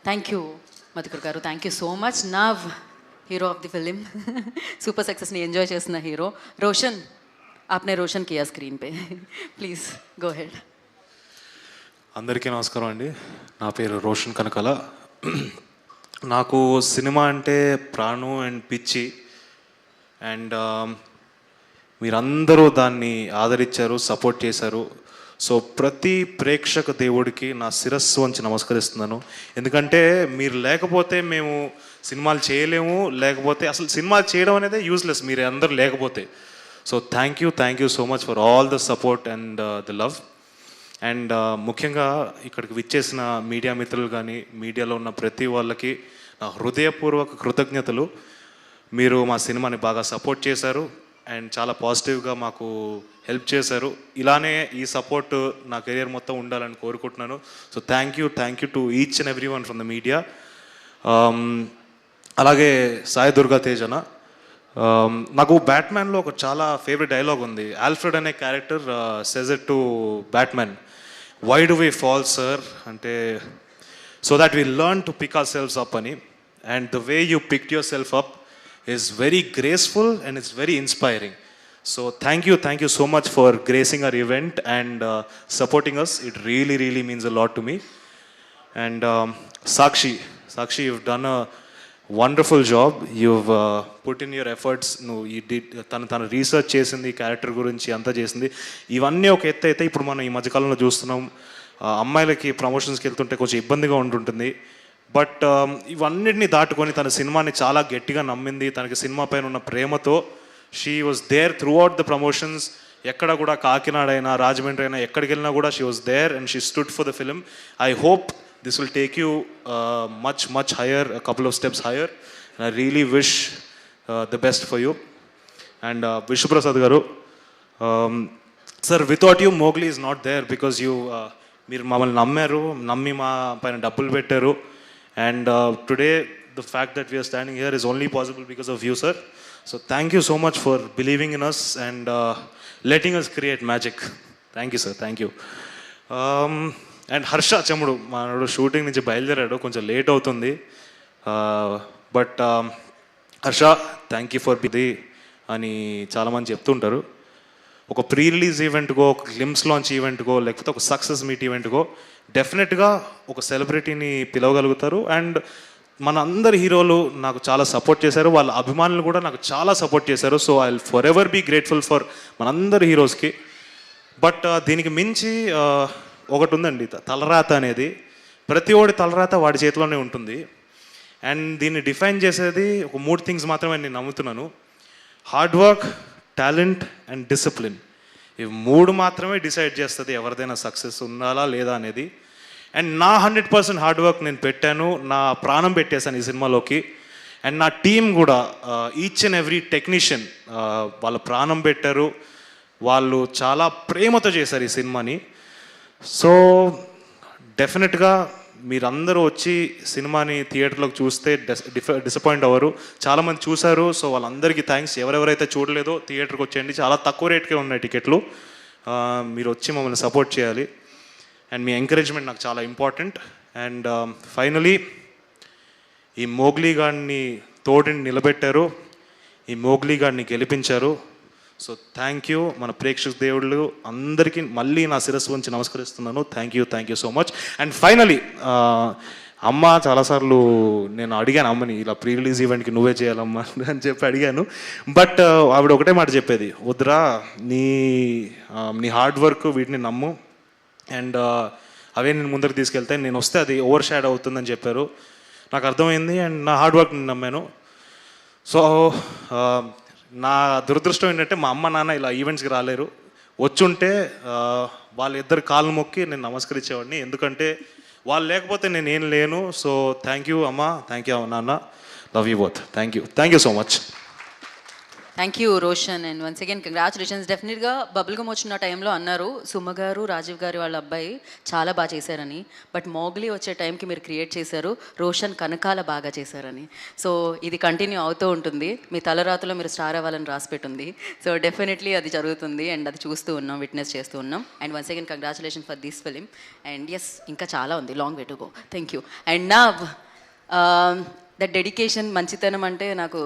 Thank you Madhukar garu, thank you so much. Now hero of the film, super सक्सेसని enjoy చేస్తున్న hero Roshan. आपने रोशन किया screen पे, ప్లీజ్ గో హెడ్. అందరికీ నమస్కారం అండి. నా పేరు రోషన్ కనకాల. నాకు సినిమా అంటే ప్రాణం అండ్ పిచ్చి. అండ్ మీరందరూ దాన్ని ఆదరించారు, సపోర్ట్ చేశారు. సో ప్రతి ప్రేక్షక దేవుడికి నా శిరస్సు వంచి నమస్కరిస్తున్నాను. ఎందుకంటే మీరు లేకపోతే మేము సినిమాలు చేయలేము, లేకపోతే అసలు సినిమాలు చేయడం అనేది యూస్లెస్ మీరు అందరూ లేకపోతే. So thank you so much for all the support and the love. And ముఖ్యంగా ఇక్కడికి విచ్చేసిన మీడియా మిత్రులు కానీ, మీడియాలో ఉన్న ప్రతి వాళ్ళకి నా హృదయపూర్వక కృతజ్ఞతలు. మీరు మా సినిమాని బాగా సపోర్ట్ చేశారు అండ్ చాలా పాజిటివ్గా మాకు హెల్ప్ చేశారు. ఇలానే ఈ సపోర్ట్ నా కెరియర్ మొత్తం ఉండాలని కోరుకుంటున్నాను. So thank you to each and every one from the media. అలాగే సాయి దుర్గా తేజన, నాకు బ్యాట్మ్యాన్లో ఒక చాలా ఫేవరెట్ డైలాగ్ ఉంది. ఆల్ఫ్రెడ్ అనే character says it to Batman, why do we fall sir అంటే, so that we learn to pick ourselves up అని. And the way you picked yourself up is very graceful and it's very inspiring. So thank you so much for gracing our event and supporting us. It really means a lot to me. And Sakshi, you've done a wonderful job. You've put in your efforts. You did తను research చేసింది, character గురించి అంతా చేసింది. ఇవన్నీ ఒక ఎత్తు అయితే ఇప్పుడు మనం ఈ మధ్యకాలంలో చూస్తున్నాం, అమ్మాయిలకి ప్రమోషన్స్కి వెళ్తుంటే కొంచెం ఇబ్బందిగా ఉంటుంటుంది. బట్ ఇవన్నిటిని దాటుకొని తన సినిమాని చాలా గట్టిగా నమ్మింది. తనకి సినిమా పైన ఉన్న ప్రేమతో she was there throughout the promotions. ఎక్కడ కూడా కాకినాడ అయినా, రాజమండ్రి అయినా, ఎక్కడికి వెళ్ళినా కూడా she was there and she stood for the film. I hope this will take you much higher, a couple of steps higher, and I really wish the best for you. And Vishnu Prasad garu, sir, without you Mowgli is not there, because you meer mamalni nammi ma paina dabbulu pettaru. And today the fact that we are standing here is only possible because of you, sir. So thank you so much for believing in us and letting us create magic. Thank you, sir. Thank you. And Harsha Chemudu, మనడు shooting నుంచి బయలుదేరాడు, కొంచెం late అవుతుంది. But Harsha, thank you for బిది అని చాలామంది చెప్తుంటారు. ఒక ప్రీ రిలీజ్ ఈవెంట్కో, ఒక గ్లిమ్స్ లాంచ్ ఈవెంట్కో, లేకపోతే ఒక సక్సెస్ మీట్ ఈవెంట్కో డెఫినెట్గా ఒక సెలబ్రిటీని పిలవగలుగుతారు. అండ్ మన అందరి హీరోలు నాకు చాలా సపోర్ట్ చేశారు, వాళ్ళ అభిమానులు కూడా నాకు చాలా సపోర్ట్ చేశారు. So I will forever be grateful for మనందరి హీరోస్కి. బట్ దీనికి మించి ఒకటి ఉందండి, తలరాత అనేది. ప్రతి ఒడి తలరాత వాడి చేతిలోనే ఉంటుంది. అండ్ దీన్ని డిఫైన్ చేసేది ఒక 3 థింగ్స్ మాత్రమే నేను నమ్ముతున్నాను: hard work, talent and discipline. ఇవి 3 మాత్రమే డిసైడ్ చేస్తుంది ఎవరిదైనా సక్సెస్ ఉండాలా లేదా అనేది. అండ్ నా 100% హార్డ్ వర్క్ నేను పెట్టాను, నా ప్రాణం పెట్టేశాను ఈ సినిమాలోకి. అండ్ నా టీం కూడా, ఈచ్ అండ్ ఎవ్రీ టెక్నీషియన్ వాళ్ళ ప్రాణం పెట్టారు, వాళ్ళు చాలా ప్రేమతో చేశారు ఈ సినిమాని. సో డెఫినెట్గా మీరందరూ వచ్చి సినిమాని థియేటర్లోకి చూస్తే డిసప్పాయింట్ అవ్వరు. చాలామంది చూశారు, సో వాళ్ళందరికీ థ్యాంక్స్. ఎవరెవరైతే చూడలేదో థియేటర్కి వచ్చేయండి, చాలా తక్కువ రేట్కే ఉన్నాయి టికెట్లు. మీరు వచ్చి మమ్మల్ని సపోర్ట్ చేయాలి. అండ్ మీ ఎంకరేజ్మెంట్ నాకు చాలా ఇంపార్టెంట్. అండ్ ఫైనలీ ఈ మోగ్లీ గాడిని తోడిని నిలబెట్టారు, ఈ మోగ్లీ గాడిని గెలిపించారు. So thank you. మన ప్రేక్షక దేవుళ్ళు అందరికీ మళ్ళీ నా శిరస్సు వంచి నమస్కరిస్తున్నాను. Thank you so much. And finally అమ్మ, చాలాసార్లు నేను అడిగాను అమ్మని, ఇలా ప్రీ రిలీజ్ ఈవెంట్కి నువ్వే చేయాలమ్మా అని చెప్పి అడిగాను. బట్ ఆవిడ ఒకటే మాట చెప్పేది, వద్దురా, నీ హార్డ్ వర్క్ వీటిని నమ్ము, అండ్ అవే నేను ముందరికి తీసుకెళ్తే, నేను వస్తే అది ఓవర్ షాడ్ అవుతుందని చెప్పారు. నాకు అర్థమైంది అండ్ నా హార్డ్ వర్క్ నేను నమ్మాను. సో నా దురదృష్టం ఏంటంటే మా అమ్మ నాన్న ఇలా ఈవెంట్స్కి రాలేరు. వచ్చుంటే వాళ్ళిద్దరు కాళ్ళు మొక్కి నేను నమస్కరించేవాడిని, ఎందుకంటే వాళ్ళు లేకపోతే నేను ఏం లేను. సో థ్యాంక్ యూ అమ్మ, థ్యాంక్ యూ నాన్న, love you both. Thank you so much. Thank you Roshan and once again congratulations. డెఫినెట్గా బబుల్ గమ్ వచ్చిన టైంలో అన్నారు సుమ గారు రాజీవ్ గారి వాళ్ళ అబ్బాయి చాలా బాగా చేశారని. బట్ మోగ్లీ వచ్చే టైంకి మీరు క్రియేట్ చేశారు, రోషన్ కనకాల బాగా చేశారని. సో ఇది కంటిన్యూ అవుతూ ఉంటుంది. మీ తలరాతలో మీరు స్టార్ అవ్వాలని రాసిపెట్టుంది. సో డెఫినెట్లీ అది జరుగుతుంది అండ్ అది చూస్తూ ఉన్నాం, విట్నెస్ చేస్తూ ఉన్నాం. And once again congratulation for this film. And yes, ఇంకా చాలా ఉంది, long way to go. Thank you. And నా దట్ డెడికేషన్, మంచితనం అంటే నాకు